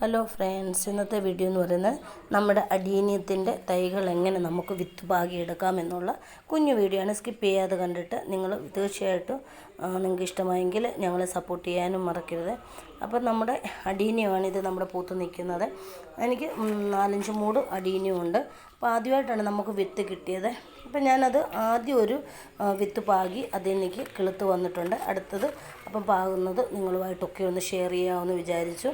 Hello friends, ഇന്നത്തെ video എന്ന് പറയുന്നത് നമ്മുടെ അടീനിയത്തിൻ്റെ തൈകൾ എങ്ങനെ നമുക്ക് വിത്ത് പാകിയെടുക്കാം എന്നുള്ള കുഞ്ഞു വീഡിയോ ആണ്. സ്കിപ്പ് ചെയ്യാതെ കണ്ടിട്ട് നിങ്ങൾ തീർച്ചയായിട്ടും നിങ്ങൾക്ക് ഇഷ്ടമായെങ്കിൽ ഞങ്ങളെ സപ്പോർട്ട് ചെയ്യാനും മറക്കരുത്. അപ്പോൾ നമ്മുടെ അടീനിയമാണിത് നമ്മുടെ പൂത്ത് നിൽക്കുന്നത്. എനിക്ക് 4-5 മൂട് അടീനിയമുണ്ട്. അപ്പോൾ ആദ്യമായിട്ടാണ് നമുക്ക് വിത്ത് കിട്ടിയത്. അപ്പം ഞാനത് ആദ്യം ഒരു വിത്ത് പാകി അതിലേക്ക് കിളുത്ത് വന്നിട്ടുണ്ട്. അടുത്തത് അപ്പം പാകുന്നത് നിങ്ങളുമായിട്ടൊക്കെ ഒന്ന് ഷെയർ ചെയ്യാമെന്ന് വിചാരിച്ചു.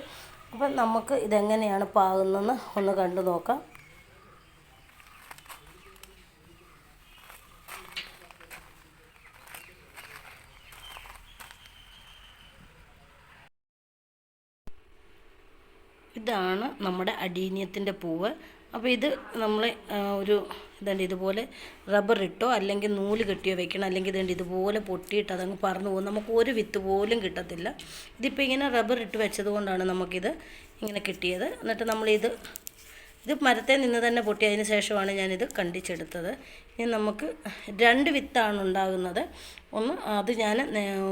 അപ്പം നമുക്ക് ഇതെങ്ങനെയാണ് പാകുന്നതെന്ന് ഒന്ന് കണ്ടു നോക്കാം. ഇതാണ് നമ്മുടെ അടീനിയത്തിൻ്റെ പൂവ്. അപ്പോൾ ഇത് നമ്മൾ ഇതുപോലെ റബ്ബർ ഇട്ടോ അല്ലെങ്കിൽ നൂല് കെട്ടിയോ വെക്കണം. അല്ലെങ്കിൽ ഇതുപോലെ പൊട്ടിയിട്ട് അതങ്ങ് പറന്നു പോകും. നമുക്ക് ഒരു വിത്ത് പോലും കിട്ടത്തില്ല. ഇതിപ്പോൾ ഇങ്ങനെ റബ്ബർ ഇട്ട് വെച്ചത് കൊണ്ടാണ് നമുക്കിത് ഇങ്ങനെ കിട്ടിയത്. എന്നിട്ട് ഇത് മരത്തിൽ നിന്ന് തന്നെ പൊട്ടി. അതിന് ശേഷമാണ് ഞാനിത് കണ്ടിച്ചെടുത്തത്. ഇനി നമുക്ക് 2 വിത്താണ് ഉണ്ടാകുന്നത്. അത് ഞാൻ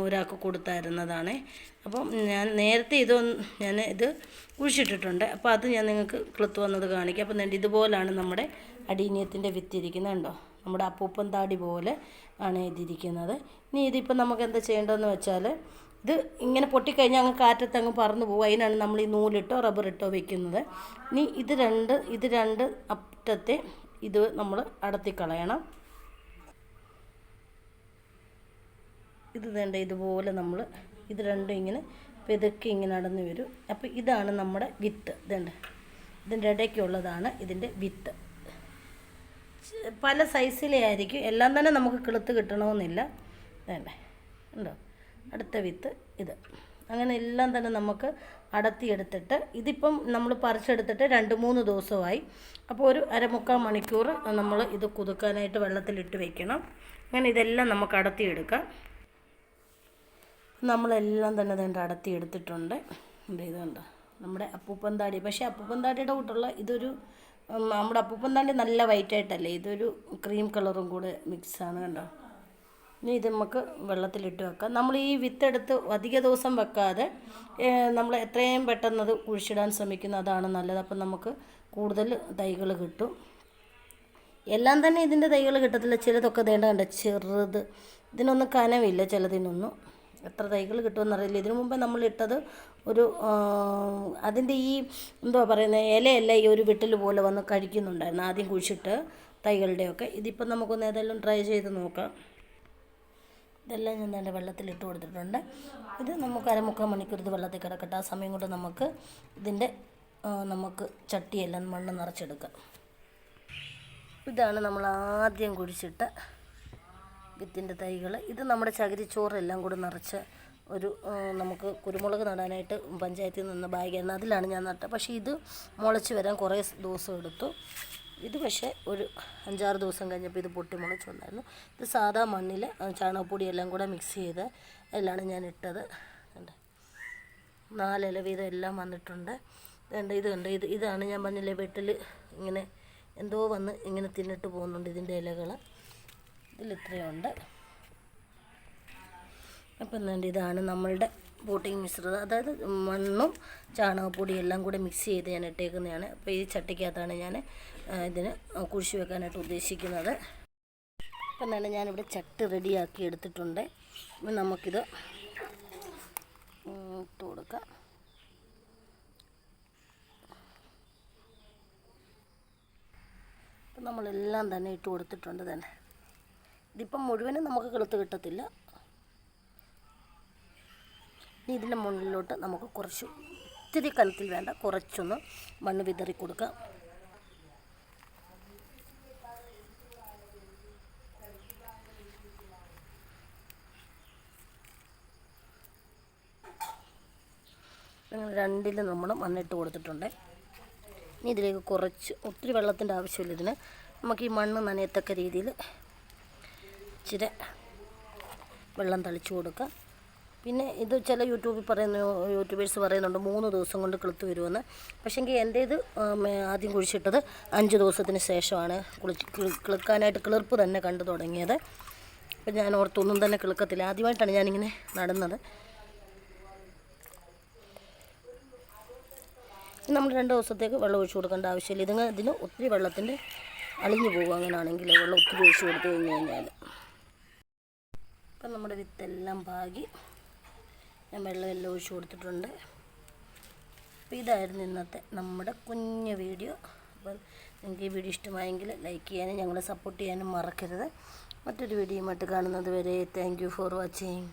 ഒരാൾക്ക് കൊടുത്തായിരുന്നതാണ്. അപ്പം ഞാൻ നേരത്തെ ഇത് കുഴിച്ചിട്ടിട്ടുണ്ട്. അപ്പോൾ അത് ഞാൻ നിങ്ങൾക്ക് കിളുത്ത് വന്നത് കാണിക്കാം. അപ്പം ഇതുപോലാണ് നമ്മുടെ അടീനിയത്തിൻ്റെ വിത്ത് ഇരിക്കുന്നത്. കണ്ടോ, നമ്മുടെ അപ്പൂപ്പൻ താടി പോലെ ആണ് ഇതിരിക്കുന്നത്. ഇനി ഇതിപ്പോൾ നമുക്ക് എന്താ ചെയ്യേണ്ടതെന്ന് വെച്ചാൽ, ഇത് ഇങ്ങനെ പൊട്ടിക്കഴിഞ്ഞാൽ അങ്ങ് കാറ്റത്ത് അങ്ങ് പറന്നു പോകും. അതിനാണ് നമ്മൾ ഈ നൂലിട്ടോ റബ്ബർ ഇട്ടോ വെക്കുന്നത്. ഇനി ഇത് രണ്ട് അറ്റത്തെ ഇത് നമ്മൾ അടത്തിക്കളയണം. ഇതുപോലെ നമ്മൾ ഇത് രണ്ടും ഇങ്ങനെ പെതുക്കി ഇങ്ങനെ നടന്ന് വരും. അപ്പോൾ ഇതാണ് നമ്മുടെ വിത്ത്. ഇതിൻ്റെ ഇടയ്ക്കുള്ളതാണ് ഇതിൻ്റെ വിത്ത്. പല സൈസിലേ ആയിരിക്കും. എല്ലാം തന്നെ നമുക്ക് കിളുത്ത് കിട്ടണമെന്നില്ല. ഉണ്ടോ, അടുത്ത വിത്ത് ഇത്. അങ്ങനെ എല്ലാം തന്നെ നമുക്ക് അടത്തിയെടുത്തിട്ട് ഇതിപ്പം നമ്മൾ പറിച്ചെടുത്തിട്ട് 2-3 ദിവസമായി. അപ്പോൾ ഒരു 1/4 മണിക്കൂർ നമ്മൾ ഇത് കുതുക്കാനായിട്ട് വെള്ളത്തിലിട്ട് വെക്കണം. അങ്ങനെ ഇതെല്ലാം നമുക്ക് അടത്തിയെടുക്കാം. നമ്മളെല്ലാം തന്നെ അടത്തിയെടുത്തിട്ടുണ്ട്. ഇതുണ്ട് നമ്മുടെ അപ്പൂപ്പൻ താടി. പക്ഷേ അപ്പൂപ്പൻ താടിയുടെ കൂട്ടുള്ള നമ്മുടെ അപ്പൂപ്പൻ താടി നല്ല വൈറ്റായിട്ടല്ലേ, ഇതൊരു ക്രീം കളറും കൂടെ മിക്സാണ്. കണ്ടോ. ഇനി ഇത് നമുക്ക് വെള്ളത്തിലിട്ട് വെക്കാം. നമ്മൾ ഈ വിത്തെടുത്ത് അധിക ദിവസം വെക്കാതെ നമ്മൾ എത്രയും പെട്ടെന്നത് കുഴിച്ചിടാൻ ശ്രമിക്കുന്ന അതാണ് നല്ലത്. അപ്പം നമുക്ക് കൂടുതൽ തൈകൾ കിട്ടും. എല്ലാം തന്നെ ഇതിൻ്റെ തൈകൾ കിട്ടത്തില്ല. ചിലതൊക്കെ കണ്ട ചെറുത്, ഇതിനൊന്നും കനവില്ല. ചിലതിനൊന്നും എത്ര തൈകൾ കിട്ടുമെന്നറിയില്ല. ഇതിനു മുമ്പേ നമ്മളിട്ടത് അതിൻ്റെ ഈ ഇലയല്ല ഈ ഒരു വിട്ടിൽ പോലെ വന്ന് കഴിക്കുന്നുണ്ടായിരുന്നു ആദ്യം കുഴിച്ചിട്ട് തൈകളുടെയൊക്കെ. ഇതിപ്പം നമുക്കൊന്ന് ഏതെല്ലാം ട്രൈ ചെയ്ത് നോക്കാം. ഇതെല്ലാം ഞാൻ നല്ല വെള്ളത്തിലിട്ട് കൊടുത്തിട്ടുണ്ട്. ഇത് നമുക്ക് 1/4 മണിക്കൂർ ഇത് വെള്ളത്തിൽ കിടക്കട്ടെ. ആ സമയം കൊണ്ട് നമുക്ക് ചട്ടിയെല്ലാം മണ്ണ് നിറച്ചെടുക്കാം. ഇതാണ് നമ്മൾ ആദ്യം കുഴിച്ചിട്ട വിത്തിൻ്റെ തൈകൾ. ഇത് നമ്മുടെ ചകിരിച്ചോറെല്ലാം കൂടി നിറച്ച് നമുക്ക് കുരുമുളക് നടാനായിട്ട് പഞ്ചായത്തിൽ നിന്ന് ബാഗായിരുന്നു, അതിലാണ് ഞാൻ നട്ടത്. പക്ഷേ ഇത് മുളച്ച് വരാൻ കുറേ ദിവസം എടുത്തു. ഇത് പക്ഷേ ഒരു 5-6 ദിവസം കഴിഞ്ഞപ്പോൾ ഇത് പൊട്ടി മുളച്ച് വന്നായിരുന്നു. ഇത് സാധാ മണ്ണിൽ ചാണകപ്പൊടി എല്ലാം കൂടെ മിക്സ് ചെയ്ത് അതിലാണ് ഞാൻ ഇട്ടത്. 4 ഇല വീതം എല്ലാം വന്നിട്ടുണ്ട്. ഇതാണ് ഞാൻ പറഞ്ഞില്ലേ, വീട്ടിൽ ഇങ്ങനെ എന്തോ വന്ന് ഇങ്ങനെ തിന്നിട്ട് പോകുന്നുണ്ട് ഇതിൻ്റെ ഇലകൾ. ഇതിലിത്രയുണ്ട്. അപ്പം ഇതാണ് നമ്മളുടെ പോട്ടിങ് മിശ്രിതം. അതായത് മണ്ണും ചാണകപ്പൊടിയും എല്ലാം കൂടെ മിക്സ് ചെയ്ത് ഞാൻ ഇട്ടേക്കുന്നതാണ്. അപ്പോൾ ഈ ചട്ടിക്കകത്താണ് ഞാൻ ഇതിന് കുഴിച്ച് വെക്കാനായിട്ട് ഉദ്ദേശിക്കുന്നത്. അപ്പം ഞാനിവിടെ ചട്ടി റെഡിയാക്കി എടുത്തിട്ടുണ്ട്. അപ്പം നമുക്കിത് ഇട്ട് കൊടുക്കാം. അപ്പം നമ്മളെല്ലാം തന്നെ ഇട്ട് കൊടുത്തിട്ടുണ്ട്. ഇതിപ്പം മുഴുവനും നമുക്ക് കിളുത്ത് കിട്ടത്തില്ല. ഇനി ഇതിൻ്റെ മുകളിലോട്ട് നമുക്ക് ഒത്തിരി കനത്തിൽ വേണ്ട, കുറച്ചൊന്ന് മണ്ണ് വിതറി കൊടുക്കാം. രണ്ടിലും നമ്മൾ മണ്ണിട്ട് കൊടുത്തിട്ടുണ്ട്. ഇനി ഇതിലേക്ക് ഒത്തിരി വെള്ളത്തിൻ്റെ ആവശ്യമില്ല. ഇതിന് നമുക്ക് ഈ മണ്ണ് നനയത്തക്ക രീതിയിൽ ഇച്ചിരി വെള്ളം തളിച്ചു കൊടുക്കുക. പിന്നെ ഇത് ചില യൂട്യൂബേഴ്സ് പറയുന്നുണ്ട് 3 ദിവസം കൊണ്ട് കിളുത്ത് വരുമെന്ന്. പക്ഷേങ്കിൽ എൻ്റേത് ആദ്യം കുഴിച്ചിട്ടത് 5 ദിവസത്തിന് ശേഷമാണ് കിളുക്കാനായിട്ട് കിളിർപ്പ് തന്നെ കണ്ടു തുടങ്ങിയത്. അപ്പം ഞാൻ ഓർത്തൊന്നും തന്നെ കിളുക്കത്തില്ല. ആദ്യമായിട്ടാണ് ഞാനിങ്ങനെ നടുന്നത്. നമ്മൾ 2 ദിവസത്തേക്ക് വെള്ളം ഒഴിച്ച് കൊടുക്കേണ്ട ആവശ്യമില്ല. ഇതിന് ഒത്തിരി വെള്ളത്തിൻ്റെ അളിഞ്ഞു പോകും. അങ്ങനെയാണെങ്കിൽ വെള്ളം ഒത്തിരി ഒഴിച്ച് കൊടുത്തു കഴിഞ്ഞാൽ. അപ്പം നമ്മുടെ വിത്തെല്ലാം പാകി ഞാൻ വെള്ളമെല്ലാം ഒഴിച്ച് കൊടുത്തിട്ടുണ്ട്. അപ്പോൾ ഇതായിരുന്നു ഇന്നത്തെ നമ്മുടെ കുഞ്ഞു വീഡിയോ. അപ്പം നിങ്ങൾക്ക് ഈ വീഡിയോ ഇഷ്ടമായെങ്കിൽ ലൈക്ക് ചെയ്യാനും ഞങ്ങളെ സപ്പോർട്ട് ചെയ്യാനും മറക്കരുത്. മറ്റൊരു വീഡിയോയുമായിട്ട് കാണുന്നത് വരെ താങ്ക് യു ഫോർ വാച്ചിങ്.